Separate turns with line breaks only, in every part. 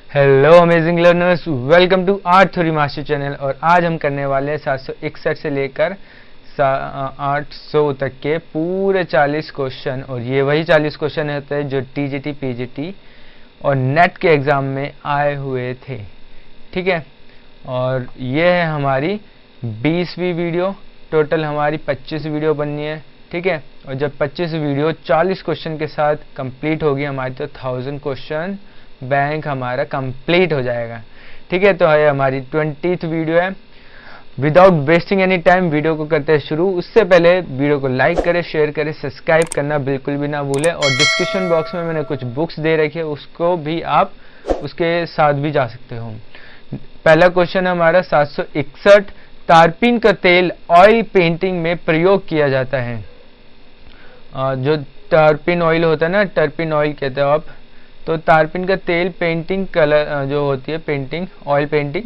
Hello amazing learners, welcome to art theory master channel. और आज हम करने वाले हैं 761 से लेकर 800 तक के पूरे 40 क्वेश्चन। और ये वही 40 क्वेश्चन होते हैं जो टीजीटी, पीजीटी और नेट के एग्जाम में आए हुए थे। ठीक है, और ये है हमारी 20वीं वीडियो। टोटल हमारी 25 वीडियो बननी है। ठीक है, और जब 25 वीडियो 40 क्वेश्चन के साथ कंप्लीट होगी हमारी, तो 1000 क्वेश्चन बैंक हमारा कंप्लीट हो जाएगा। ठीक है, तो ये हमारी 20th वीडियो है। Without wasting any time video को करते हैं शुरू। उससे पहले वीडियो को लाइक करें, शेयर करें, सब्सक्राइब करना बिल्कुल भी ना भूलें। और डिस्क्रिप्शन बॉक्स में मैंने कुछ बुक्स दे रखी है, उसको भी आप उसके साथ भी जा सकते हो। पहला क्वेश्चन है हमारा 761, तारपीन का तेल ऑयल पेंटिंग में प्रयोग किया जाता है। जो टर्पिन ऑयल होता है ना, टर्पिन ऑयल कहते हो आप, तो तारपीन का तेल पेंटिंग कलर जो होती है, पेंटिंग ऑयल पेंटिंग,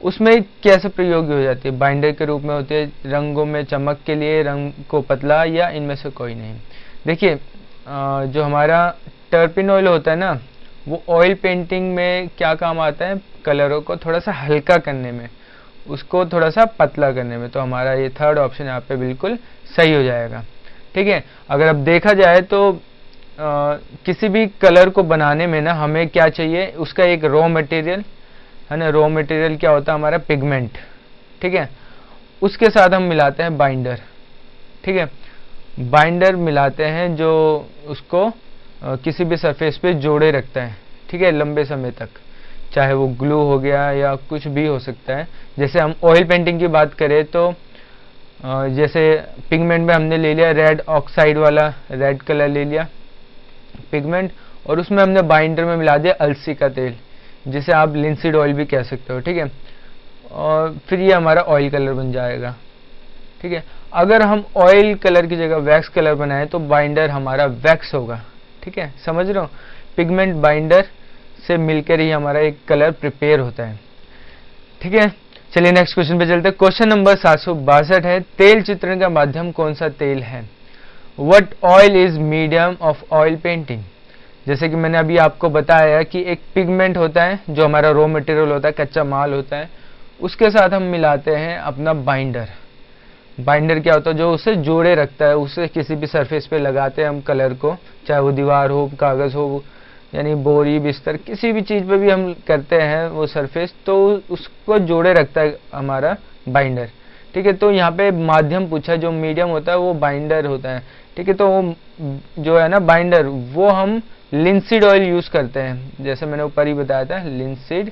उसमें कैसे प्रयोग हो जाती है? बाइंडर के रूप में होती है, रंगों में चमक के लिए, रंग को पतला, या इनमें से कोई नहीं। देखिए, जो हमारा टर्पिन ऑयल होता है ना, वो ऑयल पेंटिंग में क्या काम आता है? कलरों को थोड़ा सा हल्का करने में, उसको थोड़ा सा पतला करने में। तो हमारा ये थर्ड ऑप्शन यहाँ पे बिल्कुल सही हो जाएगा। ठीक है, अगर अब देखा जाए तो किसी भी कलर को बनाने में ना हमें क्या चाहिए? उसका एक रॉ मटेरियल है ना। रॉ मटेरियल क्या होता है? हमारा पिगमेंट। ठीक है, उसके साथ हम मिलाते हैं बाइंडर। ठीक है, बाइंडर मिलाते हैं जो उसको किसी भी सरफेस पे जोड़े रखता है। ठीक है, लंबे समय तक, चाहे वो ग्लू हो गया या कुछ भी हो सकता है। जैसे हम ऑयल पेंटिंग की बात करें तो जैसे पिगमेंट में हमने ले लिया रेड ऑक्साइड वाला, रेड कलर ले लिया पिगमेंट, और उसमें हमने बाइंडर में मिला दिया अलसी का तेल, जिसे आप लिंसीड ऑयल भी कह सकते हो। ठीक है, और फिर ये हमारा ऑयल कलर बन जाएगा। ठीक है, अगर हम ऑयल कलर की जगह वैक्स कलर बनाएं तो बाइंडर हमारा वैक्स होगा। ठीक है, समझ रहे हो? पिगमेंट बाइंडर से मिलकर ही हमारा एक कलर प्रिपेयर होता है। ठीक है, चलिए नेक्स्ट क्वेश्चन पे चलते हैं। क्वेश्चन नंबर 762 है, तेल चित्रण का माध्यम कौन सा तेल है? What oil is medium of oil painting? जैसे कि मैंने अभी आपको बताया कि एक पिगमेंट होता है जो हमारा रॉ मटेरियल होता है, कच्चा माल होता है, उसके साथ हम मिलाते हैं अपना बाइंडर। बाइंडर क्या होता है? जो उसे जोड़े रखता है, उसे किसी भी सरफेस पे लगाते हैं हम कलर को, चाहे वो दीवार हो, कागज हो, यानी बोरी, बिस्तर, किसी भी चीज पे भी हम करते हैं वो सरफेस, तो उसको जोड़े रखता है हमारा बाइंडर। ठीक है, तो यहाँ पे माध्यम पूछा, जो मीडियम होता है वो बाइंडर होता है। ठीक है, तो वो जो है ना बाइंडर, वो हम लिंसीड ऑयल यूज करते हैं, जैसे मैंने ऊपर ही बताया था, लिंसीड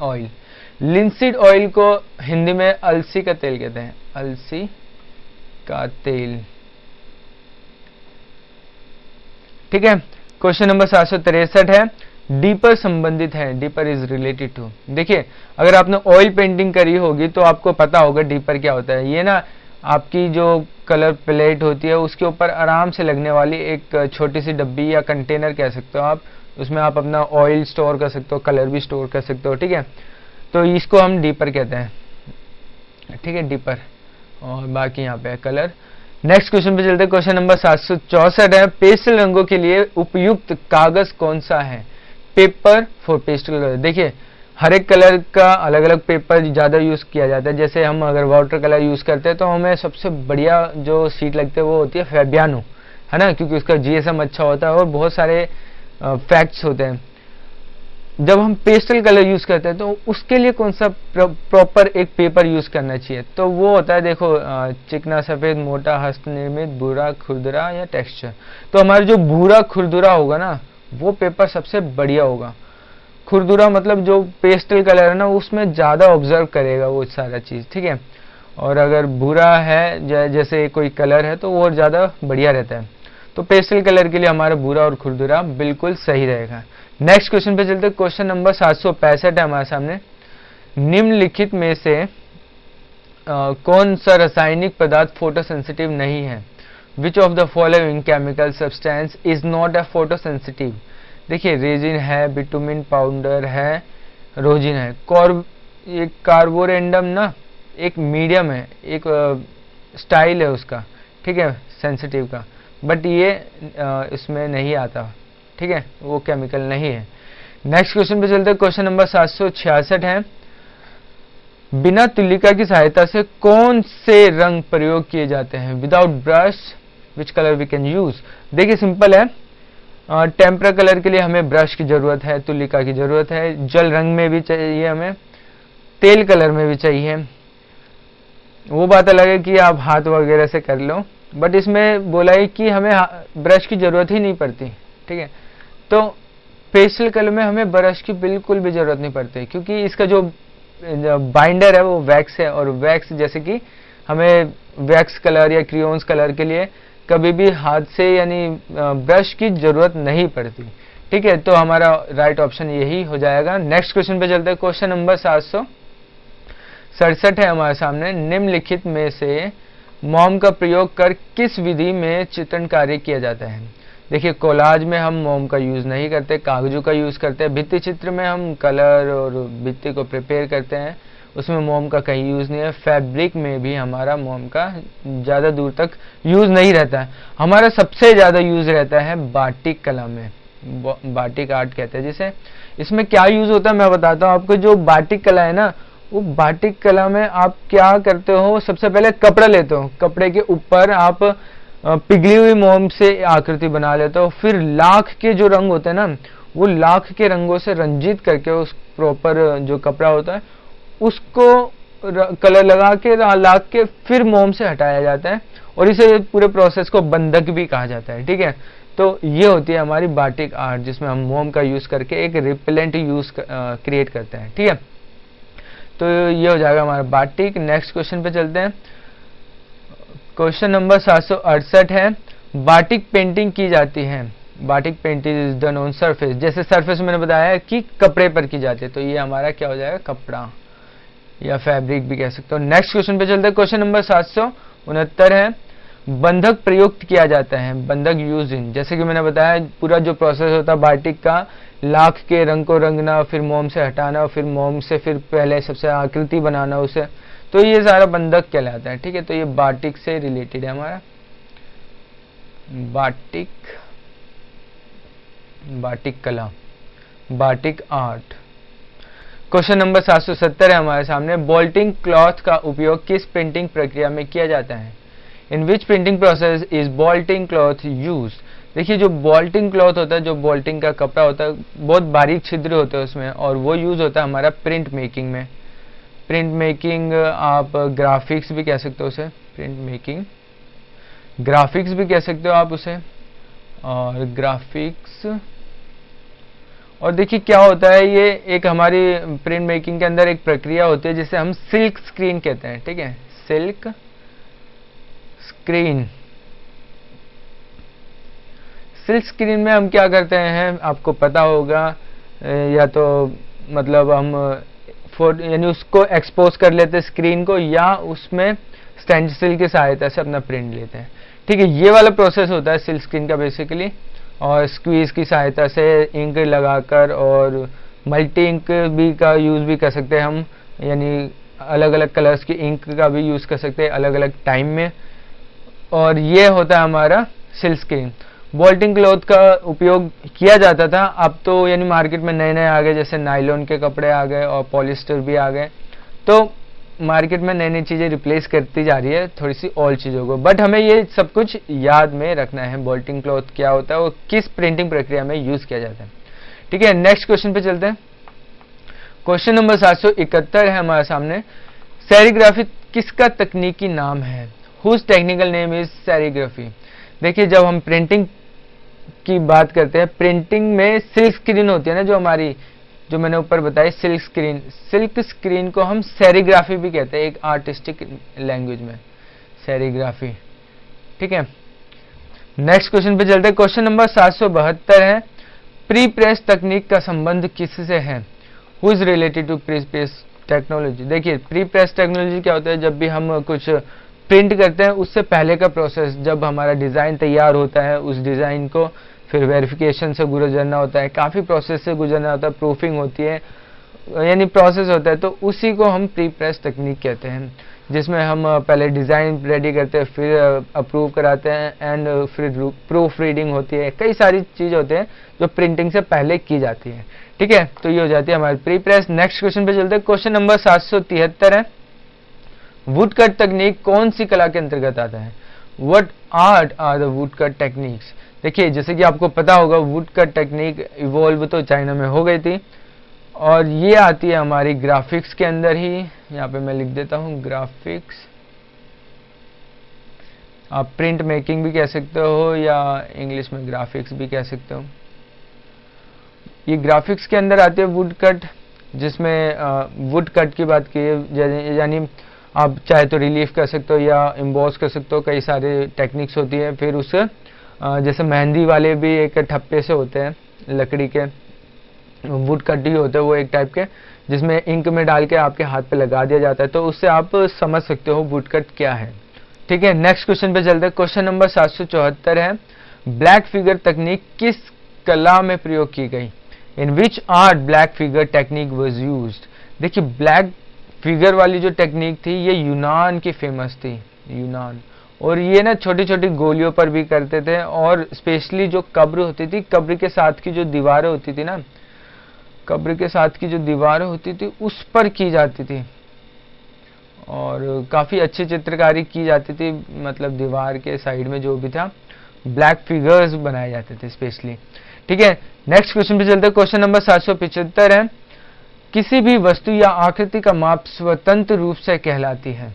ऑयल। लिंसीड ऑयल को हिंदी में अलसी का तेल कहते हैं, अलसी का तेल। ठीक है, क्वेश्चन नंबर 763 है, डीपर संबंधित है, डीपर इज रिलेटेड टू। देखिए, अगर आपने ऑयल पेंटिंग करी होगी तो आपको पता होगा डीपर क्या होता है। ये ना आपकी जो कलर प्लेट होती है उसके ऊपर आराम से लगने वाली एक छोटी सी डब्बी या कंटेनर कह सकते हो आप, उसमें आप अपना ऑयल स्टोर कर सकते हो, कलर भी स्टोर कर सकते हो। ठीक है, तो इसको हम डीपर कहते हैं। ठीक है, डीपर, और बाकी यहाँ पे कलर। नेक्स्ट क्वेश्चन पे चलते हैं। क्वेश्चन नंबर 764 है, पेस्टल रंगों के लिए उपयुक्त कागज कौन सा है? Paper for pastel colour. देखिए, हर एक कलर का अलग अलग पेपर ज़्यादा यूज़ किया जाता है। जैसे हम अगर वाटर कलर यूज़ करते हैं तो हमें सबसे बढ़िया जो शीट लगती है वो होती है फैबियानो, है ना, क्योंकि उसका जीएसएम अच्छा होता है और बहुत सारे फैक्ट्स होते हैं। जब हम पेस्टल कलर यूज करते हैं तो उसके लिए कौन सा प्रॉपर एक पेपर यूज करना चाहिए? तो वो होता है, देखो, चिकना, सफेद, मोटा, हस्तनिर्मित, भूरा, खुरदुरा या टेक्सचर। तो हमारा जो भूरा खुरदुरा होगा ना, वो पेपर सबसे बढ़िया होगा। खुरदुरा मतलब जो पेस्टल कलर है ना, उसमें ज्यादा ऑब्जर्व करेगा वो सारा चीज। ठीक है, और अगर भूरा है जैसे कोई कलर है तो वो ज्यादा बढ़िया रहता है। तो पेस्टल कलर के लिए हमारा भूरा और खुरदुरा बिल्कुल सही रहेगा। नेक्स्ट क्वेश्चन पे चलते हैं। क्वेश्चन नंबर 765 है हमारे सामने, निम्नलिखित में से कौन सा रासायनिक पदार्थ फोटोसेंसिटिव नहीं है? Which of the following chemical substance is not a photosensitive? देखिए, रेजिन है, बिटुमिन पाउडर है, रोजिन है। एक कार्बोरेंडम ना एक मीडियम है, एक स्टाइल है उसका, ठीक है, सेंसिटिव का, बट ये इसमें नहीं आता। ठीक है, वो केमिकल नहीं है। नेक्स्ट क्वेश्चन पे चलते हैं। क्वेश्चन नंबर 766 है, बिना तुलिका की सहायता से कौन से रंग प्रयोग किए जाते हैं? Without brush which colour we can use? देखिए सिंपल है, टेम्परा कलर के लिए हमें ब्रश की जरूरत है, तुलिका की जरूरत है, जल रंग में भी चाहिए, हमें तेल कलर में भी चाहिए। वो बात अलग है कि आप हाथ वगैरह से कर लो, बट इसमें बोला है कि हमें ब्रश की जरूरत ही नहीं पड़ती। ठीक है, तो पेस्टल कलर में हमें ब्रश की बिल्कुल भी जरूरत नहीं पड़ती, क्योंकि इसका जो बाइंडर है वो वैक्स है, और वैक्स जैसे कि हमें वैक्स कलर या क्रियोन्स कलर के लिए कभी भी हाथ से यानी ब्रश की जरूरत नहीं पड़ती। ठीक है, तो हमारा राइट ऑप्शन यही हो जाएगा। नेक्स्ट क्वेश्चन पे चलते हैं। क्वेश्चन नंबर 767 है हमारे सामने, निम्नलिखित में से मोम का प्रयोग कर किस विधि में चित्रण कार्य किया जाता है? देखिए, कोलाज में हम मोम का यूज नहीं करते, कागजों का यूज करते हैं। भित्ति चित्र में हम कलर और भित्ति को प्रिपेयर करते हैं, उसमें मोम का कहीं यूज नहीं है। फैब्रिक में भी हमारा मोम का ज्यादा दूर तक यूज नहीं रहता है। हमारा सबसे ज्यादा यूज रहता है बाटिक कला में, बाटिक आर्ट कहते हैं जिसे। इसमें क्या यूज होता है मैं बताता हूँ आपको। जो बाटिक कला है ना, वो बाटिक कला में आप क्या करते हो, सबसे पहले कपड़ा लेते हो, कपड़े के ऊपर आप पिघली हुई मोम से आकृति बना लेते हो, फिर लाख के जो रंग होते हैं ना, वो लाख के रंगों से रंजित करके उस प्रॉपर जो कपड़ा होता है उसको कलर लगा के लाख के फिर मोम से हटाया जाता है, और इसे पूरे प्रोसेस को बंधक भी कहा जाता है। ठीक है, तो ये होती है हमारी बाटिक आर्ट, जिसमें हम मोम का यूज करके एक रिपेलेंट यूज क्रिएट करते हैं। ठीक है, तो ये हो जाएगा हमारा बाटिक। नेक्स्ट क्वेश्चन पे चलते हैं। क्वेश्चन नंबर 768 है, बाटिक पेंटिंग की जाती है। Batik painting is done on surface, जैसे सरफेस मैंने बताया है कि कपड़े पर की जाती है, तो ये हमारा क्या हो जाएगा, कपड़ा या फैब्रिक भी कह सकते हो। नेक्स्ट क्वेश्चन पे चलते हैं। क्वेश्चन नंबर 769 है, बंधक प्रयुक्त किया जाता है। बंधक यूज इन, जैसे कि मैंने बताया पूरा जो प्रोसेस होता है बाटिक का, लाख के रंग को रंगना, फिर मोम से हटाना, फिर मोम से फिर पहले सबसे आकृति बनाना उसे, तो ये सारा बंधक कहलाता है। ठीक है, तो ये बाटिक से रिलेटेड है हमारा बाटिक, बाटिक कला, बाटिक आर्ट। क्वेश्चन नंबर 770 है हमारे सामने, बोल्टिंग क्लॉथ का उपयोग किस प्रिंटिंग प्रक्रिया में किया जाता है? In which printing process is bolting cloth use? देखिए, जो बोल्टिंग क्लॉथ होता है, जो बोल्टिंग का कपड़ा होता है, बहुत बारीक छिद्र होते हैं उसमें, और वो यूज होता है हमारा प्रिंट मेकिंग में। प्रिंट मेकिंग, आप ग्राफिक्स भी कह सकते हो उसे, प्रिंट मेकिंग, ग्राफिक्स भी कह सकते हो आप उसे, और ग्राफिक्स। और देखिए क्या होता है, ये एक हमारी प्रिंट मेकिंग के अंदर एक प्रक्रिया होती है जिसे हम सिल्क स्क्रीन कहते हैं। ठीक है, सिल्क स्क्रीन। सिल्क स्क्रीन में हम क्या करते हैं आपको पता होगा, या तो मतलब हम यानी उसको एक्सपोज कर लेते हैं स्क्रीन को, या उसमें स्टेंसिल की सहायता से अपना प्रिंट लेते हैं। ठीक है, ये वाला प्रोसेस होता है सिल्क स्क्रीन का बेसिकली, और स्क्वीज की सहायता से इंक लगाकर, और मल्टी इंक भी का यूज भी कर सकते हैं हम, यानी अलग अलग कलर्स की इंक का भी यूज कर सकते हैं अलग अलग टाइम में, और ये होता है हमारा सिल्क स्क्रीन। बोल्टिंग क्लॉथ का उपयोग किया जाता था, अब तो यानी मार्केट में नए नए आ गए, जैसे नायलॉन के कपड़े आ गए और पॉलिस्टर भी आ गए, तो मार्केट में नई नई चीजें रिप्लेस करती जा रही है थोड़ी सी ओल्ड चीजों को, बट हमें ये सब कुछ याद में रखना है, बोल्टिंग क्लॉथ क्या होता है और किस प्रिंटिंग प्रक्रिया में यूज किया जाता है। ठीक है, नेक्स्ट क्वेश्चन पे चलते हैं। क्वेश्चन नंबर 771 है हमारे सामने, सेरीग्राफी किसका तकनीकी नाम है? Whose technical name is serigraphy? देखिए, जब हम प्रिंटिंग की बात करते हैं, प्रिंटिंग में सिल्क स्क्रीन होती है ना, जो हमारी, जो मैंने ऊपर बताई सिल्क स्क्रीन, सिल्क स्क्रीन को हम सेरीग्राफी भी कहते हैं एक आर्टिस्टिक लैंग्वेज में, सेरीग्राफी। ठीक है, नेक्स्ट क्वेश्चन पे चलते हैं। क्वेश्चन नंबर 772 है, प्री प्रेस तकनीक का संबंध किससे है? Who is related to pre press technology? देखिए, प्री प्रेस टेक्नोलॉजी क्या होता है, जब भी हम कुछ प्रिंट करते हैं उससे पहले का प्रोसेस, जब हमारा डिजाइन तैयार होता है, उस डिजाइन को फिर वेरिफिकेशन से गुजरना होता है, काफी प्रोसेस से गुजरना होता है, प्रूफिंग होती है, यानी प्रोसेस होता है, तो उसी को हम प्री प्रेस तकनीक कहते हैं, जिसमें हम पहले डिजाइन रेडी करते हैं, फिर अप्रूव कराते हैं, एंड फिर प्रूफ रीडिंग होती है, कई सारी चीज होते हैं जो प्रिंटिंग से पहले की जाती है। ठीक ठीक है, तो ये हो जाती है हमारी प्री प्रेस। नेक्स्ट क्वेश्चन पे चलते हैं। क्वेश्चन नंबर 773 है, वुड कट तकनीक कौन सी कला के अंतर्गत आता है? What art are the wood cut techniques? देखिए, जैसे कि आपको पता होगा, वुड कट टेक्निक इवॉल्व तो चाइना में हो गई थी और ये आती है हमारी ग्राफिक्स के अंदर ही। यहाँ पे मैं लिख देता हूँ ग्राफिक्स, आप प्रिंट मेकिंग भी कह सकते हो या इंग्लिश में ग्राफिक्स भी कह सकते हो। ये ग्राफिक्स के अंदर आती है वुड कट, जिसमें वुड कट की बात की है, यानी आप चाहे तो रिलीफ कर सकते हो या एम्बॉस कर सकते हो, कई सारे टेक्निक्स होती है। फिर उसे जैसे मेहंदी वाले भी एक ठप्पे से होते हैं, लकड़ी के वुड कट ही होते हैं वो एक टाइप के, जिसमें इंक में डाल के आपके हाथ पे लगा दिया जाता है, तो उससे आप समझ सकते हो वुड कट क्या है। ठीक है, नेक्स्ट क्वेश्चन पे चलते हैं। क्वेश्चन नंबर 774 है, ब्लैक फिगर तकनीक किस कला में प्रयोग की गई? In which art black figure technique was used? देखिए, ब्लैक फिगर वाली जो टेक्निक थी ये यूनान की फेमस थी, यूनान। और ये ना छोटी छोटी गोलियों पर भी करते थे, और स्पेशली जो कब्र होती थी, कब्र के साथ की जो दीवारें होती थी ना, कब्र के साथ की जो दीवारें होती थी उस पर की जाती थी, और काफी अच्छी चित्रकारी की जाती थी। मतलब दीवार के साइड में जो भी था, ब्लैक फिगर्स बनाए जाते थे स्पेशली। ठीक है, नेक्स्ट क्वेश्चन पे चलते हैं। क्वेश्चन नंबर 775 है, किसी भी वस्तु या आकृति का माप स्वतंत्र रूप से कहलाती है?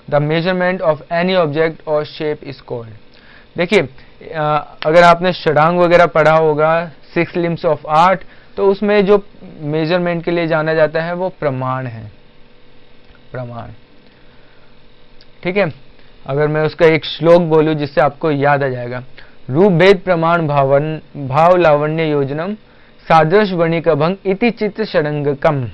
The measurement of any object और शेप इज कॉल्ड। देखिए, अगर आपने षडांग वगैरह पढ़ा होगा, 6 लिम्स ऑफ आर्ट, तो उसमें जो मेजरमेंट के लिए जाना जाता है वो प्रमाण है, प्रमाण। ठीक है, अगर मैं उसका एक श्लोक बोलूं जिससे आपको याद आ जाएगा, रूप भेद प्रमाण भाव लावण्य योजनम सादृश वर्णिक भंग इति चित्र षडंगकम।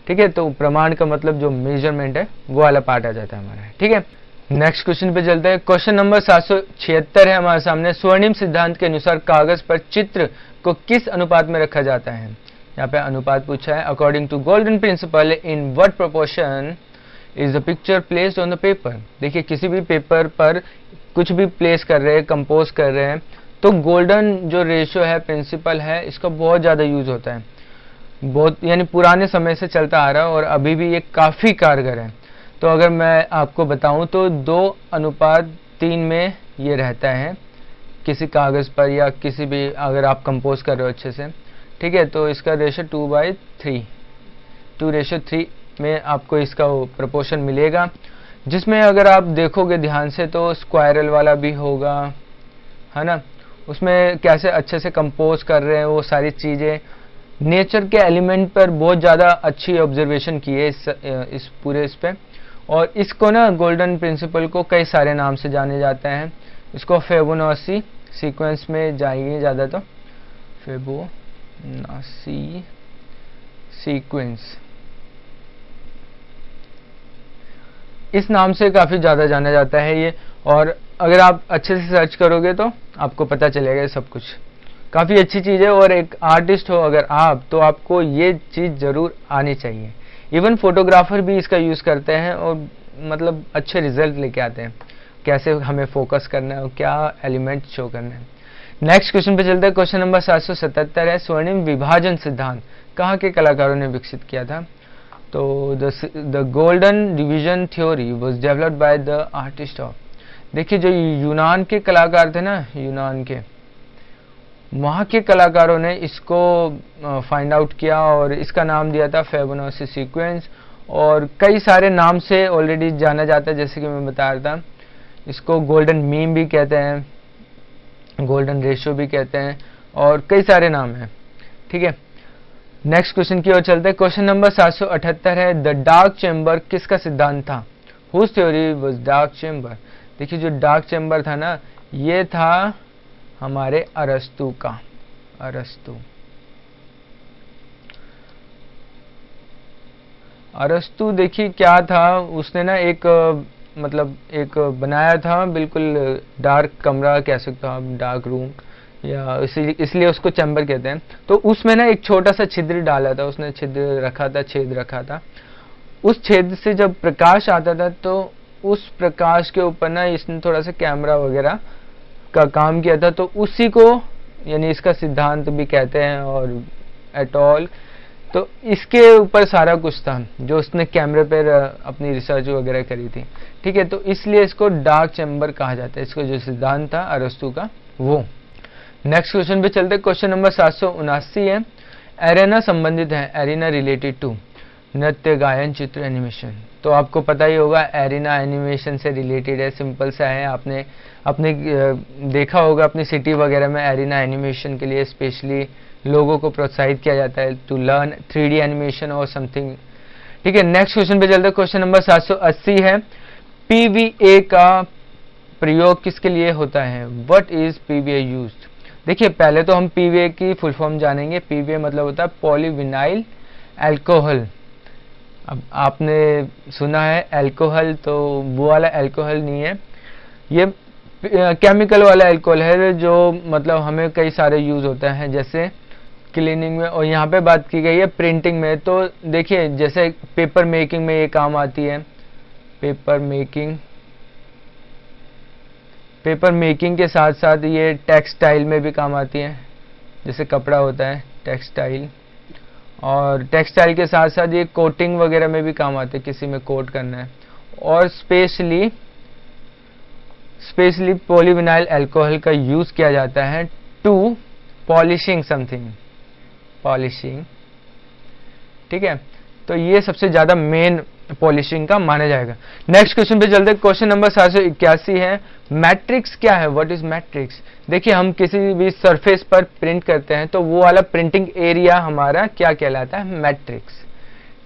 ठीक है, तो प्रमाण का मतलब जो मेजरमेंट है वो वाला पार्ट आ जाता है हमारा। ठीक है, नेक्स्ट क्वेश्चन पे चलते हैं। क्वेश्चन नंबर 776 है हमारे सामने, स्वर्णिम सिद्धांत के अनुसार कागज पर चित्र को किस अनुपात में रखा जाता है? यहाँ पे अनुपात पूछा है। According to golden principle in what proportion is the picture placed on the paper? देखिए, किसी भी पेपर पर कुछ भी प्लेस कर रहे हैं, कंपोज कर रहे हैं, तो गोल्डन जो रेशियो है, प्रिंसिपल है, इसका बहुत ज़्यादा यूज होता है, बहुत, यानी पुराने समय से चलता आ रहा है और अभी भी ये काफ़ी कारगर है। तो अगर मैं आपको बताऊं तो 2:3 में ये रहता है किसी कागज़ पर, या किसी भी, अगर आप कंपोज कर रहे हो अच्छे से। ठीक है, तो इसका रेशियो 2:3 में आपको इसका प्रपोर्शन मिलेगा, जिसमें अगर आप देखोगे ध्यान से तो स्क्वायरल वाला भी होगा, है ना। उसमें कैसे अच्छे से कंपोज कर रहे हैं वो सारी चीज़ें, नेचर के एलिमेंट पर बहुत ज़्यादा अच्छी ऑब्जर्वेशन की है इस पूरे इस पे। और इसको ना गोल्डन प्रिंसिपल को कई सारे नाम से जाने जाते हैं। इसको फिबोनाची सीक्वेंस में जाएंगे ज़्यादा, तो फिबोनाची सीक्वेंस इस नाम से काफ़ी ज़्यादा जाना जाता है ये। और अगर आप अच्छे से सर्च करोगे तो आपको पता चलेगा ये सब कुछ, काफ़ी अच्छी चीज़ है। और एक आर्टिस्ट हो अगर आप, तो आपको ये चीज़ ज़रूर आनी चाहिए। इवन फोटोग्राफर भी इसका यूज़ करते हैं और मतलब अच्छे रिजल्ट लेके आते हैं, कैसे हमें फोकस करना है और क्या एलिमेंट शो करना है। नेक्स्ट क्वेश्चन पे चलते हैं। क्वेश्चन नंबर 777 है, स्वर्णिम विभाजन सिद्धांत कहाँ के कलाकारों ने विकसित किया था? तो the golden division theory was developed by the artist of. देखिए, जो यूनान के कलाकार थे ना, यूनान के, वहाँ के कलाकारों ने इसको फाइंड आउट किया और इसका नाम दिया था फिबोनाची सीक्वेंस। और कई सारे नाम से ऑलरेडी जाना जाता है, जैसे कि मैं बता रहा था, इसको गोल्डन मीम भी कहते हैं, गोल्डन रेशियो भी कहते हैं, और कई सारे नाम हैं। ठीक है, नेक्स्ट क्वेश्चन की ओर चलते हैं। क्वेश्चन नंबर 778 है, द डार्क चैम्बर किसका सिद्धांत था? Whose theory was dark chamber? देखिए, जो डार्क चैम्बर था ना, ये था हमारे अरस्तु का, अरस्तु देखिए क्या था, उसने ना एक मतलब एक बनाया था बिल्कुल डार्क कमरा, कह सकते हो आप, डार्क रूम, या इसलिए उसको चैम्बर कहते हैं। तो उसमें ना एक छोटा सा छिद्र डाला था उसने, छिद्र रखा था, छेद रखा था। उस छेद से जब प्रकाश आता था तो उस प्रकाश के ऊपर ना इसने थोड़ा सा कैमरा वगैरह का काम किया था, तो उसी को यानी इसका सिद्धांत भी कहते हैं। और एट ऑल। तो इसके ऊपर सारा कुछ था जो उसने कैमरे पर अपनी रिसर्च वगैरह करी थी। ठीक है, तो इसलिए इसको डार्क चैम्बर कहा जाता है, इसको जो सिद्धांत था अरस्तु का वो। नेक्स्ट क्वेश्चन पे चलते, क्वेश्चन नंबर 779 है, एरेना संबंधित है, एरेना रिलेटेड टू नृत्य, गायन, चित्र, एनिमेशन। तो आपको पता ही होगा एरेना एनिमेशन से रिलेटेड है, सिंपल सा है। आपने अपने देखा होगा अपनी सिटी वगैरह में एरेना एनिमेशन के लिए स्पेशली लोगों को प्रोत्साहित किया जाता है टू लर्न 3D एनिमेशन और समथिंग। ठीक है, नेक्स्ट क्वेश्चन पे चलते हैं, क्वेश्चन नंबर 780 है, PVA का प्रयोग किसके लिए होता है, व्हाट इज PVA यूज्ड। देखिए पहले तो हम PVA की फुल फॉर्म जानेंगे। PVA मतलब होता है पॉलीविनाइल अल्कोहल। अब आपने सुना है अल्कोहल, तो वो वाला अल्कोहल नहीं है, ये केमिकल वाला अल्कोहल है जो मतलब हमें कई सारे यूज होते हैं जैसे क्लीनिंग में, और यहाँ पे बात की गई है प्रिंटिंग में। तो देखिए जैसे पेपर मेकिंग में ये काम आती है, पेपर मेकिंग के साथ साथ ये टेक्सटाइल में भी काम आती है, जैसे कपड़ा होता है टेक्सटाइल, और टेक्सटाइल के साथ साथ ये कोटिंग वगैरह में भी काम आते हैं, किसी में कोट करना है। और स्पेशली पॉलीविनाइल अल्कोहल का यूज किया जाता है टू पॉलिशिंग समथिंग, पॉलिशिंग। ठीक है, तो ये सबसे ज्यादा मेन पॉलिशिंग का माना जाएगा। नेक्स्ट क्वेश्चन पे चलते, क्वेश्चन नंबर 781 है, मैट्रिक्स क्या है, व्हाट इज मैट्रिक्स। देखिए हम किसी भी सरफेस पर प्रिंट करते हैं तो वो वाला प्रिंटिंग एरिया हमारा क्या कहलाता है, मैट्रिक्स।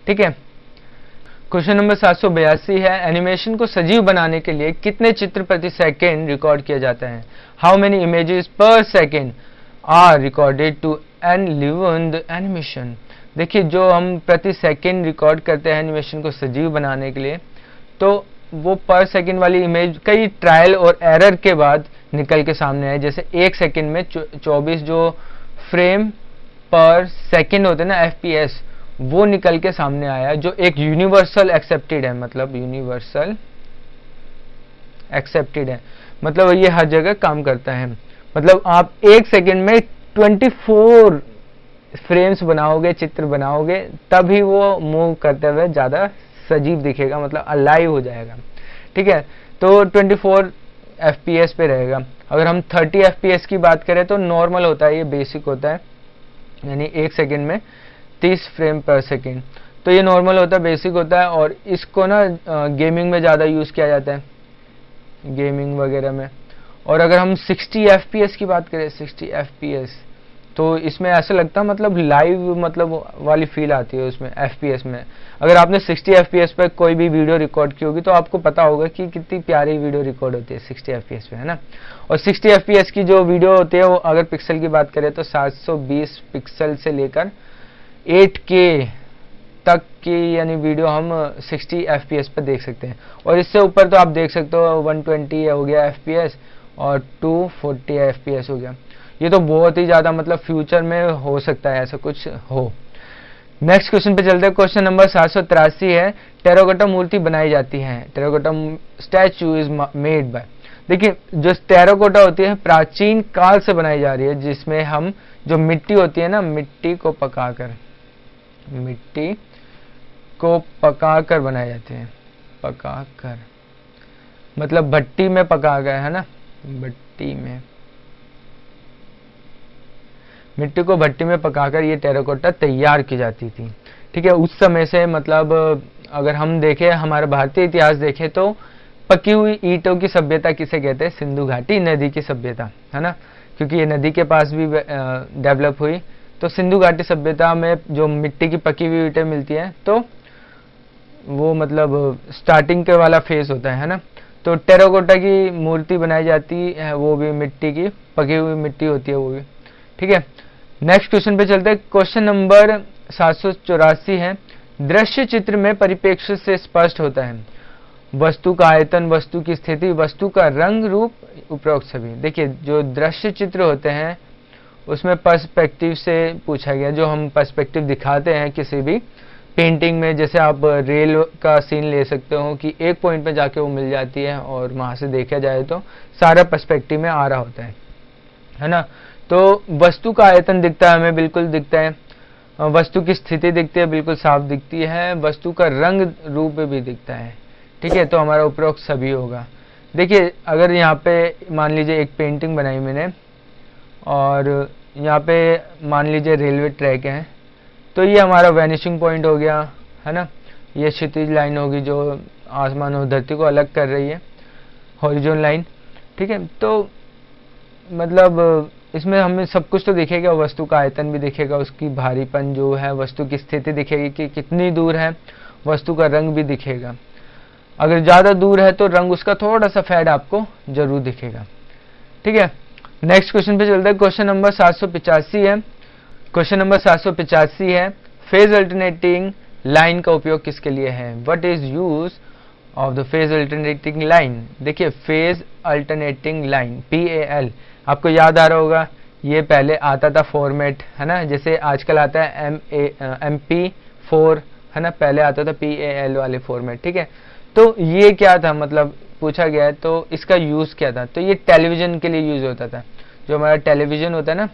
ठीक है, क्वेश्चन नंबर 782 है, एनिमेशन को सजीव बनाने के लिए कितने चित्र प्रति सेकेंड रिकॉर्ड किया जाता है, how many images per second are recorded to enliven the animation. देखिए जो हम प्रति सेकेंड रिकॉर्ड करते हैं एनिमेशन को सजीव बनाने के लिए, तो वो पर सेकेंड वाली इमेज कई ट्रायल और एरर के बाद निकल के सामने आए। जैसे एक सेकेंड में 24 जो फ्रेम पर सेकेंड होते हैं ना, FPS, वो निकल के सामने आया, जो एक यूनिवर्सल एक्सेप्टेड है, मतलब यूनिवर्सल एक्सेप्टेड है, मतलब ये हर जगह काम करता है। मतलब आप एक सेकेंड में 24 फ्रेम्स बनाओगे, चित्र बनाओगे, तभी वो मूव करते हुए ज्यादा सजीव दिखेगा, मतलब अलाइव हो जाएगा। ठीक है, तो 24 FPS पे रहेगा। अगर हम 30 FPS की बात करें तो नॉर्मल होता है, ये बेसिक होता है, यानी एक सेकेंड में 30 फ्रेम पर सेकेंड, तो ये नॉर्मल होता है, बेसिक होता है। और इसको ना गेमिंग में ज़्यादा यूज़ किया जाता है, गेमिंग वगैरह में। और अगर हम 60 FPS की बात करें, 60 FPS, तो इसमें ऐसा लगता है मतलब लाइव मतलब वाली फील आती है उसमें FPS में। अगर आपने 60 FPS पर कोई भी वीडियो रिकॉर्ड की होगी तो आपको पता होगा कि कितनी प्यारी वीडियो रिकॉर्ड होती है 60 FPS पे, है ना। और 60 FPS की जो वीडियो होती है वो अगर पिक्सल की बात करें तो 720 पिक्सल से लेकर 8K तक की यानी वीडियो हम 60 FPS पर देख सकते हैं। और इससे ऊपर तो आप देख सकते हो 120 हो गया FPS और 240 FPS हो गया। ये तो बहुत ही ज्यादा मतलब फ्यूचर में हो सकता है ऐसा कुछ हो। नेक्स्ट क्वेश्चन पे चलते हैं, क्वेश्चन नंबर 783 है, टेराकोटा मूर्ति बनाई जाती है, terracotta statue is made by. देखिए जो टेराकोटा होती है प्राचीन काल से बनाई जा रही है, जिसमें हम जो मिट्टी होती है ना, मिट्टी को पकाकर बनाए जाते हैं, पकाकर मतलब भट्टी में पकाकर, है ना, भट्टी में, मिट्टी को भट्टी में पकाकर ये टेराकोटा तैयार की जाती थी। ठीक है, उस समय से मतलब अगर हम देखें हमारा भारतीय इतिहास देखें तो पकी हुई ईंटों की सभ्यता किसे कहते हैं, सिंधु घाटी नदी की सभ्यता, है ना, क्योंकि ये नदी के पास भी डेवलप हुई। तो सिंधु घाटी सभ्यता में जो मिट्टी की पकी हुई ईंटें मिलती हैं तो वो मतलब स्टार्टिंग के वाला फेज होता है ना। तो टेराकोटा की मूर्ति बनाई जाती है, वो भी मिट्टी की पकी हुई मिट्टी होती है वो भी। ठीक है, नेक्स्ट क्वेश्चन पे चलते हैं, क्वेश्चन नंबर 784 है, दृश्य चित्र में परिप्रेक्ष्य से स्पष्ट होता है, वस्तु का आयतन, वस्तु की स्थिति, वस्तु का रंग, रूप, उपरोक्त सभी। देखिए जो दृश्य चित्र होते हैं उसमें पर्सपेक्टिव से पूछा गया, जो हम पर्सपेक्टिव दिखाते हैं किसी भी पेंटिंग में, जैसे आप रेल का सीन ले सकते हो कि एक पॉइंट पे जाके वो मिल जाती है और वहां से देखा जाए तो सारा पर्सपेक्टिव में आ रहा होता है ना। तो वस्तु का आयतन दिखता है हमें, बिल्कुल दिखता है। वस्तु की स्थिति दिखती है, बिल्कुल साफ दिखती है, वस्तु का रंग रूप भी दिखता है। ठीक है, तो हमारा उपरोक्त सभी होगा। देखिए अगर यहाँ पे मान लीजिए एक पेंटिंग बनाई मैंने और यहाँ पे मान लीजिए रेलवे ट्रैक है, तो ये हमारा वैनिशिंग पॉइंट हो गया, है ना। ये क्षैतिज लाइन होगी जो आसमान और धरती को अलग कर रही है, हॉरिजॉन्टल लाइन। ठीक है, तो मतलब इसमें हमें सब कुछ तो दिखेगा, वस्तु का आयतन भी दिखेगा, उसकी भारीपन जो है, वस्तु की स्थिति दिखेगी कि कितनी दूर है, वस्तु का रंग भी दिखेगा। अगर ज़्यादा दूर है तो रंग उसका थोड़ा सा फेड आपको जरूर दिखेगा। ठीक है, नेक्स्ट क्वेश्चन पे चलते हैं। क्वेश्चन नंबर 785 है। क्वेश्चन नंबर 785 है, फेज अल्टरनेटिंग लाइन का उपयोग किसके लिए है? What is use of the phase alternating line? देखिए फेज अल्टरनेटिंग लाइन PAL, आपको याद आ रहा होगा, ये पहले आता था फॉर्मेट, है ना, जैसे आजकल आता है MP4, है ना, पहले आता था PAL वाले फॉर्मेट। ठीक है, तो ये क्या था, मतलब पूछा गया है तो इसका यूज क्या था? तो ये टेलीविजन के लिए यूज होता था। जो हमारा टेलीविजन होता है ना,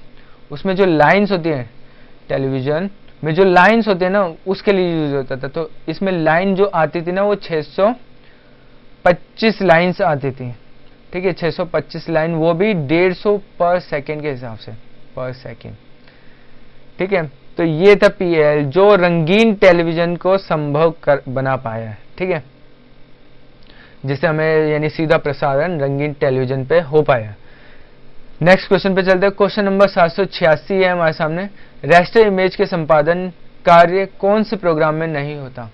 उसमें जो लाइंस होती हैं, टेलीविजन में जो लाइंस होते हैं ना, उसके लिए यूज होता था। तो इसमें लाइन जो आती थी ना, वो 625 लाइंस आती थी। ठीक है, 625 लाइन, वो भी 150 पर सेकेंड के हिसाब से, पर सेकेंड। ठीक है, तो ये था PAL जो रंगीन टेलीविजन को संभव बना पाया है। ठीक है, जिससे हमें यानी सीधा प्रसारण रंगीन टेलीविजन पे हो पाया। नेक्स्ट क्वेश्चन पे चलते हैं। क्वेश्चन नंबर 786 है हमारे सामने, रेस्टर इमेज के संपादन कार्य कौन से प्रोग्राम में नहीं होता?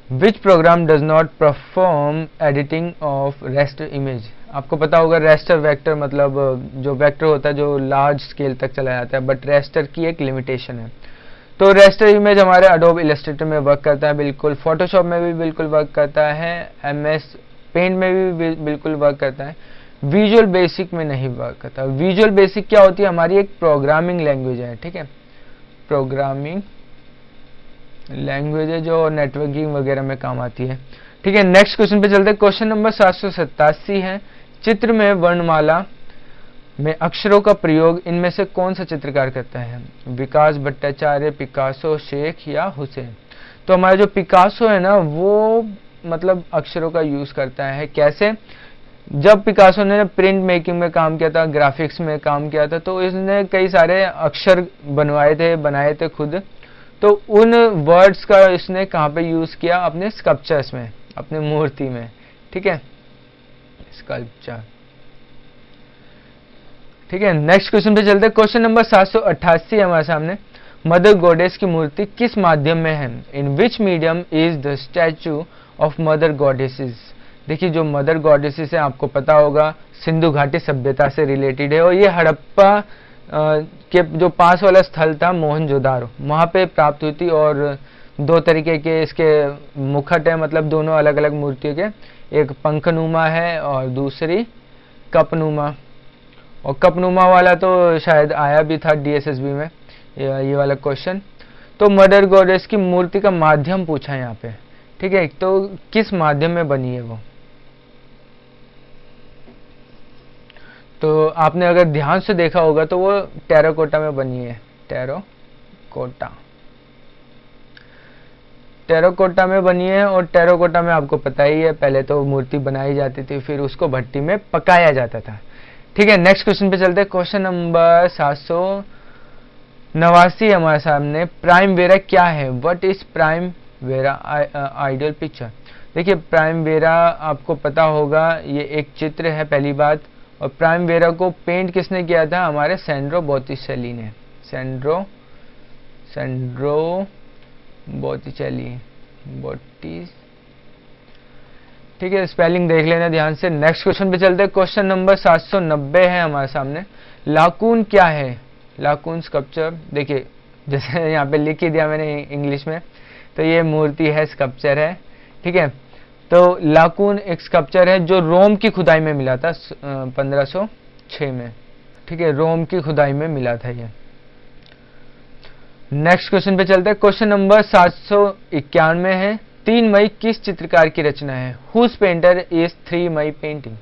Which program does not perform editing of raster image? आपको पता होगा रेस्टर वेक्टर मतलब जो वेक्टर होता है जो लार्ज स्केल तक चला जाता है, बट रेस्टर की एक लिमिटेशन है। तो रेस्टर इमेज हमारे एडोब इलस्ट्रेटर में वर्क करता है, बिल्कुल फोटोशॉप में भी बिल्कुल वर्क करता है, MS पेंट में भी बिल्कुल वर्क करता है, विजुअल बेसिक में नहीं वर्क करता। विजुअल बेसिक क्या होती है? हमारी एक प्रोग्रामिंग लैंग्वेज है। ठीक है, प्रोग्रामिंग लैंग्वेज है जो नेटवर्किंग वगैरह में काम आती है। ठीक है, नेक्स्ट क्वेश्चन पे चलते हैं। क्वेश्चन नंबर 787 है, चित्र में वर्णमाला में अक्षरों का प्रयोग इनमें से कौन सा चित्रकार करता है? विकास भट्टाचार्य, पिकासो, शेख या हुसैन? तो हमारा जो पिकासो है ना, वो मतलब अक्षरों का यूज करता है। कैसे? जब पिकासो ने प्रिंट मेकिंग में काम किया था, ग्राफिक्स में काम किया था, तो इसने कई सारे अक्षर बनाए थे खुद। तो उन वर्ड्स का इसने कहाँ पे यूज किया? अपने स्कल्पचर्स में, अपने मूर्ति में। ठीक है, स्कल्पचर। ठीक है, नेक्स्ट क्वेश्चन पे चलते हैं। क्वेश्चन नंबर 788 है हमारे सामने, मदर गॉडेस की मूर्ति किस माध्यम में है? In which medium is the statue of mother goddesses? देखिए जो मदर गॉडेसेस है, आपको पता होगा सिंधु घाटी सभ्यता से रिलेटेड है, और ये हड़प्पा के जो पास वाला स्थल था मोहनजोदारो, वहां पे प्राप्त हुई थी। और दो तरीके के इसके मुखट है, मतलब दोनों अलग अलग मूर्तियों के, एक पंखनुमा है और दूसरी कपनुमा। और कपनुमा वाला तो शायद आया भी था DSSB में ये वाला क्वेश्चन। तो मदर गॉडेस की मूर्ति का माध्यम पूछा है यहाँ पे। ठीक है, तो किस माध्यम में बनी है वो? तो आपने अगर ध्यान से देखा होगा तो वो टेराकोटा में बनी है, टेराकोटा में बनी है। और टेराकोटा में आपको पता ही है, पहले तो मूर्ति बनाई जाती थी, फिर उसको भट्टी में पकाया जाता था। ठीक है, नेक्स्ट क्वेश्चन पे चलते हैं। क्वेश्चन नंबर 789 हमारे सामने, प्राइम वेरा क्या है? What is prime vera ideal picture? देखिए प्राइम वेरा आपको पता होगा, ये एक चित्र है पहली बात। और प्राइम वेरा को पेंट किसने किया था? हमारे सैंड्रो बॉटिचेली ने। सैंड्रो बॉटिचेली। ठीक है, स्पेलिंग देख लेना ध्यान से। नेक्स्ट क्वेश्चन पे चलते हैं। क्वेश्चन नंबर 790 है हमारे सामने, लाकून क्या है? लाकून स्कल्पचर। देखिए जैसे यहाँ पे लिख ही दिया मैंने इंग्लिश में, तो ये मूर्ति है, स्कल्पचर है। ठीक है, तो लाकून एक स्कल्पचर है जो रोम की खुदाई में मिला था 1506 में। ठीक है, रोम की खुदाई में मिला था ये। नेक्स्ट क्वेश्चन पे चलते हैं। क्वेश्चन नंबर 791 है, 3 मई किस चित्रकार की रचना है? Whose painter is 3 May painting?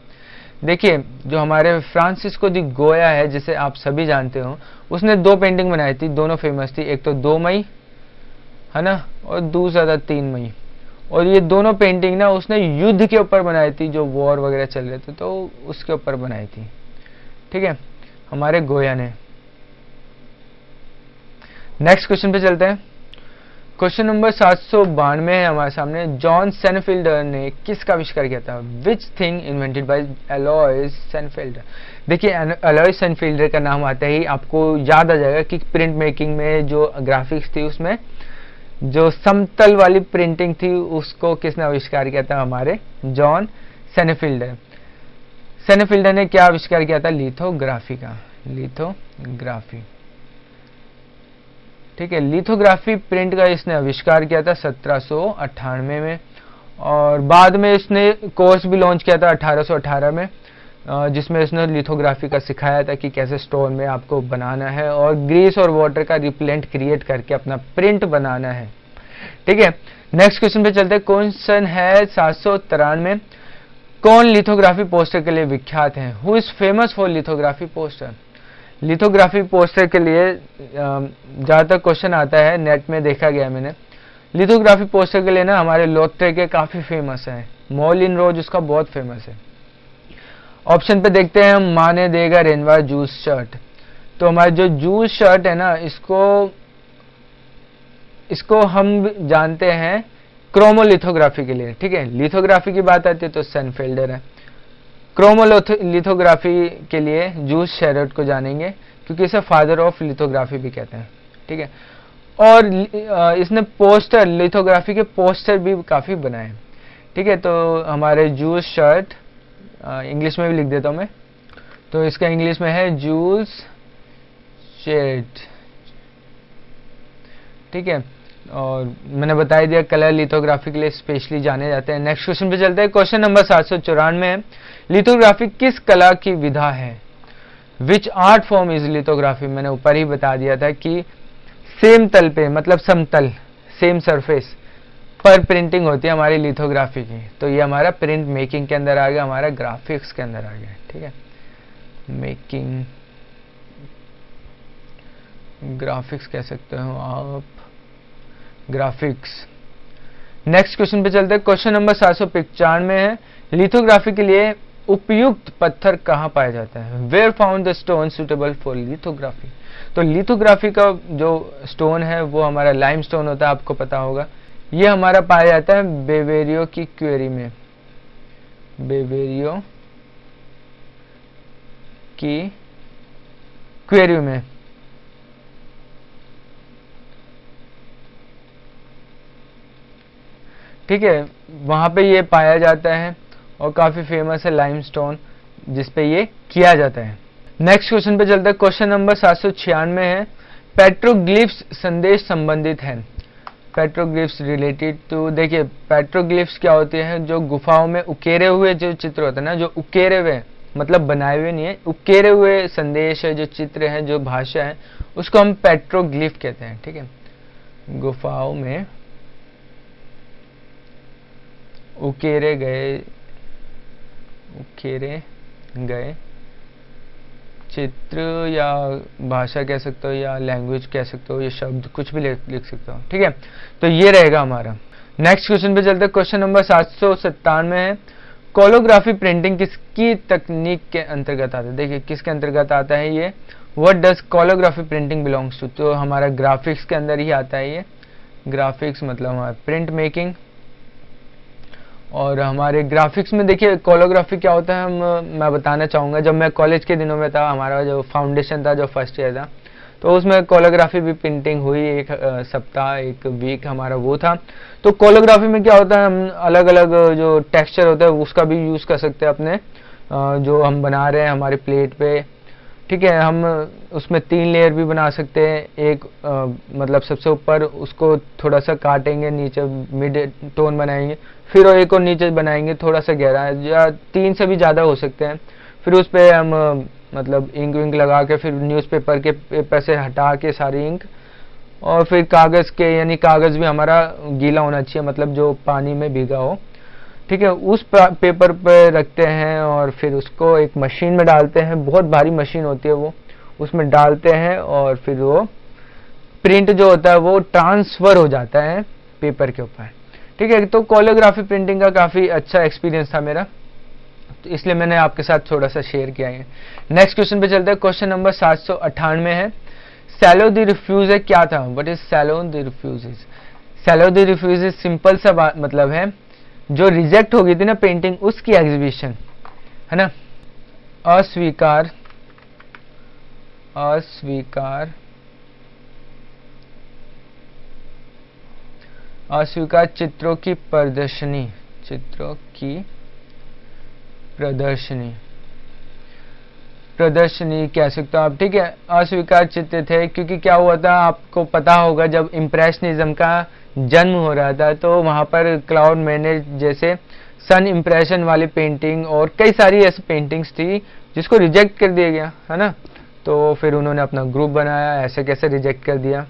देखिए जो हमारे फ्रांसिस्को दी गोया है, जिसे आप सभी जानते हो, उसने 2 पेंटिंग बनाई थी, दोनों फेमस थी। एक तो 2 मई है ना, और दूसरा था 3 मई। और ये दोनों पेंटिंग ना उसने युद्ध के ऊपर बनाई थी, जो वॉर वगैरह चल रहे थे तो उसके ऊपर बनाई थी। ठीक है, हमारे गोया ने। नेक्स्ट क्वेश्चन पे चलते हैं। क्वेश्चन नंबर 792 है हमारे सामने। जॉन सेनफील्डर ने किसका आविष्कार किया था? Which thing invented by Aloys Senefelder. देखिए अलोयस सेनफील्डर का नाम आते ही आपको याद आ जाएगा कि प्रिंट मेकिंग में जो ग्राफिक्स थी उसमें जो समतल वाली प्रिंटिंग थी उसको किसने आविष्कार किया था? हमारे जॉन सेनफील्डर। सेनफील्डर ने क्या आविष्कार किया था? लिथोग्राफी का, लिथोग्राफी। ठीक है, लिथोग्राफी प्रिंट का इसने आविष्कार किया था 1798 में, और बाद में इसने कोर्स भी लॉन्च किया था 1818 में, जिसमें इसने लिथोग्राफी का सिखाया था कि कैसे स्टोन में आपको बनाना है और ग्रीस और वाटर का रिपेलेंट क्रिएट करके अपना प्रिंट बनाना है। ठीक है, नेक्स्ट क्वेश्चन पे चलते हैं। क्वेश्चन है 793। कौन लिथोग्राफी पोस्टर के लिए विख्यात है? Who is famous for lithography poster? Lithography poster के लिए ज्यादातर क्वेश्चन आता है, नेट में देखा गया मैंने। लिथोग्राफी पोस्टर के लिए ना हमारे लोत्रे के काफी फेमस है, मॉलिन रोज उसका बहुत फेमस है। ऑप्शन पे देखते हैं हम, माने देगा रेनवार जूस शर्ट। तो हमारी जो जूस शर्ट है ना, इसको हम जानते हैं क्रोमोलिथोग्राफी के लिए। ठीक है, लिथोग्राफी की बात आती है तो सेनफील्डर है। क्रोमोलिथोग्राफी के लिए जूस शेरट को जानेंगे, क्योंकि इसे फादर ऑफ लिथोग्राफी भी कहते हैं। ठीक है, और इसने पोस्टर, लिथोग्राफी के पोस्टर भी काफी बनाए। ठीक है, तो हमारे जूस शर्ट, इंग्लिश में भी लिख देता हूं मैं, तो इसका इंग्लिश में है जूस शेरट। ठीक है, और मैंने बता दिया कलर लिथोग्राफी के लिए स्पेशली जाने जाते हैं। नेक्स्ट क्वेश्चन पे चलते हैं। क्वेश्चन नंबर 794 है, लिथोग्राफी किस कला की विधा है? विच आर्ट फॉर्म इज लिथोग्राफी? मैंने ऊपर ही बता दिया था कि सेम तल पे, मतलब समतल, सेम सरफेस पर प्रिंटिंग होती है हमारी लिथोग्राफी की। तो ये हमारा प्रिंट मेकिंग के अंदर आ गया, हमारा ग्राफिक्स के अंदर आ गया। ठीक है, मेकिंग, ग्राफिक्स कह सकते हो आप, ग्राफिक्स। नेक्स्ट क्वेश्चन पे चलते हैं। क्वेश्चन नंबर 795 है, लिथोग्राफी के लिए उपयुक्त पत्थर कहाँ पाया जाता है? Where found the stone suitable for lithography? तो लिथोग्राफी का जो स्टोन है वो हमारा लाइम स्टोन होता है, आपको पता होगा। ये हमारा पाया जाता है बेवेरियो की क्वेरी में, बेवेरियो की क्वेरी में। ठीक है, वहां पे ये पाया जाता है और काफी फेमस है लाइमस्टोन, जिसपे ये किया जाता है। नेक्स्ट क्वेश्चन पे चलते हैं। क्वेश्चन नंबर 796 है, पेट्रोग्लिफ्स संदेश संबंधित है। पेट्रोग्लिफ्स रिलेटेड टू, देखिए पेट्रोग्लिफ्स क्या होते हैं? जो गुफाओं में उकेरे हुए जो चित्र होते हैं ना, जो उकेरे हुए मतलब बनाए हुए नहीं है, उकेरे हुए संदेश है, जो चित्र है, जो भाषा है, उसको हम पेट्रोग्लिफ कहते हैं। ठीक है, गुफाओं में उकेरे गए चित्र या भाषा कह सकते हो या लैंग्वेज कह सकते हो, ये शब्द कुछ भी लिख सकते हो। ठीक है, तो ये रहेगा हमारा। नेक्स्ट क्वेश्चन पे चलते हैं। क्वेश्चन नंबर 797 है, कोलोग्राफी प्रिंटिंग किसकी तकनीक के अंतर्गत आता है? देखिए किसके अंतर्गत आता है ये, what does collography printing belongs to? तो हमारा ग्राफिक्स के अंदर ही आता है ये। ग्राफिक्स मतलब हमारा प्रिंट मेकिंग, और हमारे ग्राफिक्स में देखिए कोलोग्राफी क्या होता है, मैं बताना चाहूँगा। जब मैं कॉलेज के दिनों में था, हमारा जो फाउंडेशन था, जो फर्स्ट ईयर था, तो उसमें कोलोग्राफी भी प्रिंटिंग हुई, एक सप्ताह, एक वीक हमारा वो था। तो कोलोग्राफी में क्या होता है, हम अलग अलग जो टेक्सचर होता है उसका भी यूज़ कर सकते हैं अपने जो हम बना रहे हैं हमारे प्लेट पे। ठीक है, हम उसमें 3 लेयर भी बना सकते हैं। एक मतलब सबसे ऊपर उसको थोड़ा सा काटेंगे, नीचे मिड टोन बनाएंगे, फिर एक और नीचे बनाएंगे थोड़ा सा गहरा, या 3 से भी ज़्यादा हो सकते हैं। फिर उस पर हम मतलब इंक विंक लगा के, फिर न्यूज़पेपर के पेपर से हटा के सारी इंक, और फिर कागज़ के, यानी कागज़ भी हमारा गीला होना चाहिए, मतलब जो पानी में भीगा हो। ठीक है, उस पेपर पे रखते हैं और फिर उसको एक मशीन में डालते हैं, बहुत भारी मशीन होती है वो, उसमें डालते हैं और फिर वो प्रिंट जो होता है वो ट्रांसफर हो जाता है पेपर के ऊपर। ठीक है, तो कोलियोग्राफी प्रिंटिंग का काफी अच्छा एक्सपीरियंस था मेरा, तो इसलिए मैंने आपके साथ थोड़ा सा शेयर किया है। नेक्स्ट क्वेश्चन पे चलते हैं। क्वेश्चन नंबर 798 है, सैलो द रिफ्यूज क्या था? What is Salon des Refusés? Salon des Refusés simple सा मतलब है जो रिजेक्ट हो गई थी ना पेंटिंग, उसकी एग्जीबिशन है ना। अस्वीकार अस्वीकार अस्वीकार चित्रों की प्रदर्शनी, चित्रों की प्रदर्शनी कह सकते हो आप। ठीक है, अस्वीकार चित्र थे क्योंकि क्या हुआ था आपको पता होगा, जब इम्प्रेशनिज्म का जन्म हो रहा था तो वहां पर क्लाउड मैनेज जैसे सन इम्प्रेशन वाली पेंटिंग और कई सारी ऐसी पेंटिंग्स थी जिसको रिजेक्ट कर दिया गया है ना। तो फिर उन्होंने अपना ग्रुप बनाया, ऐसे कैसे रिजेक्ट कर दिया,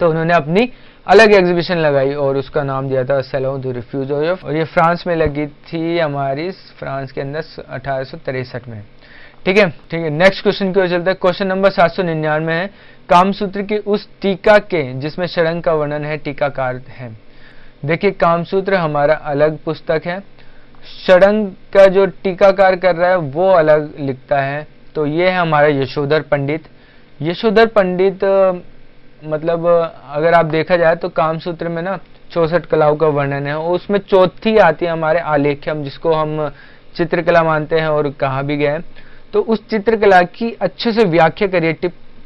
तो उन्होंने अपनी अलग एग्जीबिशन लगाई और उसका नाम दिया था सैलो द रिफ्यूज। और ये फ्रांस में लगी थी, हमारी फ्रांस के अंदर 1863 में। ठीक है, नेक्स्ट क्वेश्चन की ओर चलते हैं। क्वेश्चन नंबर 799 है, कामसूत्र की उस टीका के जिसमें षडंग का वर्णन है, टीकाकार है। देखिए, कामसूत्र हमारा अलग पुस्तक है, षडंग का जो टीकाकार कर रहा है वो अलग लिखता है। तो ये है हमारा यशोधर पंडित। यशोधर पंडित मतलब अगर आप देखा जाए तो कामसूत्र में ना 64 कलाओं का वर्णन है, उसमें चौथी आती है हमारे आलेख्यम, जिसको हम चित्रकला मानते हैं और कहा भी गया है। तो उस चित्रकला की अच्छे से व्याख्या करिए।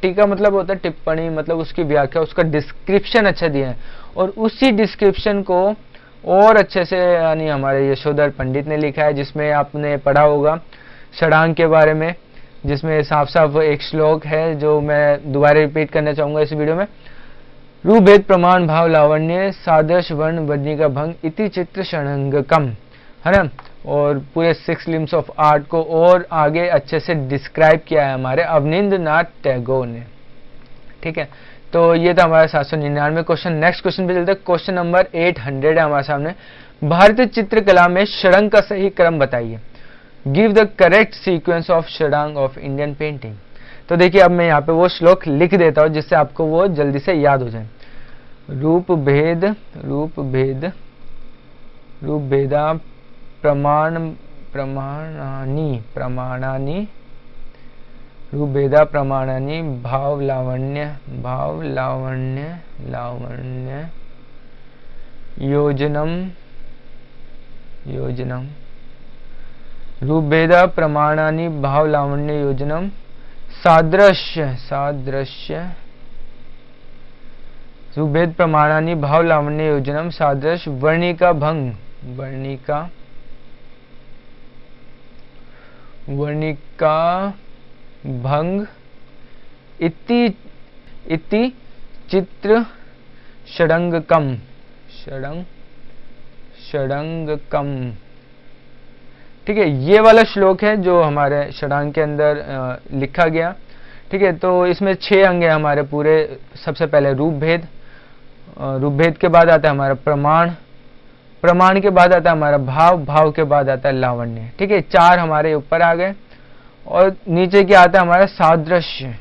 टीका मतलब होता है टिप्पणी, मतलब उसकी व्याख्या, उसका डिस्क्रिप्शन अच्छा दिया है और उसी डिस्क्रिप्शन को और अच्छे से यानी हमारे यशोधर पंडित ने लिखा है, जिसमें आपने पढ़ा होगा षडांग के बारे में, जिसमें साफ साफ एक श्लोक है जो मैं दोबारा रिपीट करना चाहूंगा इस वीडियो में। रूप भेद प्रमाण भाव लावण्य सादृश वर्ण वर्णिका भंग इति चित्र षडंगकम, है ना। और पूरे 6 लिम्स ऑफ आर्ट को और आगे अच्छे से डिस्क्राइब किया है हमारे अवनींद्रनाथ टैगोर ने। ठीक है, तो ये था हमारा 799 क्वेश्चन। नेक्स्ट क्वेश्चन पे चलते हैं। क्वेश्चन नंबर 800 है हमारे सामने, भारतीय चित्रकला में षडंग का सही क्रम बताइए। Give the correct sequence of shadanga of Indian painting. तो देखिए, अब मैं यहाँ पे वो श्लोक लिख देता हूँ जिससे आपको वो जल्दी से याद हो जाए। रूप भेदा प्रमाणानि रूप भेदा प्रमाणानि भाव लावण्य योजनम रूप भेदा प्रमाणानि भाव लावण्य योजनम सादृश्य रूपभेद प्रमाणानि भाव लावण्य योजनम सादृश्य वर्णिका भंग इति चित्र षडंगकम। ठीक है, ये वाला श्लोक है जो हमारे षडांग के अंदर लिखा गया। ठीक है, तो इसमें 6 अंग है हमारे पूरे। सबसे पहले रूप भेद के बाद आता है हमारा प्रमाण के बाद आता है हमारा भाव के बाद आता है लावण्य। ठीक है, 4 हमारे ऊपर आ गए और नीचे क्या आता है हमारा सादृश्य,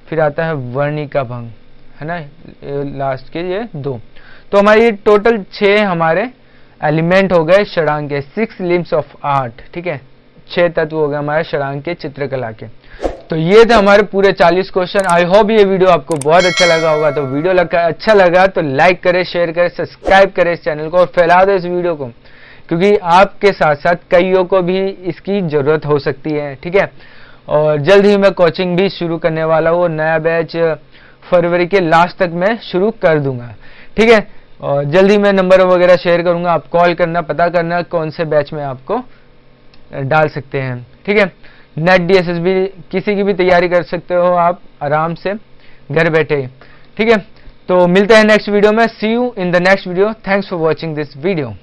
फिर आता है वर्णिका भंग, है ना, लास्ट के ये 2। तो हमारी टोटल 6 हमारे एलिमेंट हो गए षडांग के, 6 लिम्स ऑफ आर्ट। ठीक है, 6 तत्व हो गए हमारे षडांग के चित्रकला के। तो ये थे हमारे पूरे 40 क्वेश्चन। आई होप ये वीडियो आपको बहुत अच्छा लगा होगा। तो वीडियो अच्छा लगा तो लाइक करें, शेयर करें, सब्सक्राइब करें इस चैनल को और फैला दो इस वीडियो को, क्योंकि आपके साथ साथ कईयों को भी इसकी जरूरत हो सकती है। ठीक है, और जल्द ही मैं कोचिंग भी शुरू करने वाला हूँ। नया बैच फरवरी के लास्ट तक मैं शुरू कर दूंगा। ठीक है, और जल्दी मैं नंबर वगैरह शेयर करूंगा, आप कॉल करना, पता करना कौन से बैच में आपको डाल सकते हैं। ठीक है, नेट DSS भी किसी की भी तैयारी कर सकते हो आप आराम से घर बैठे। ठीक है, तो मिलते हैं नेक्स्ट वीडियो में। See you in the next video. Thanks for watching this video.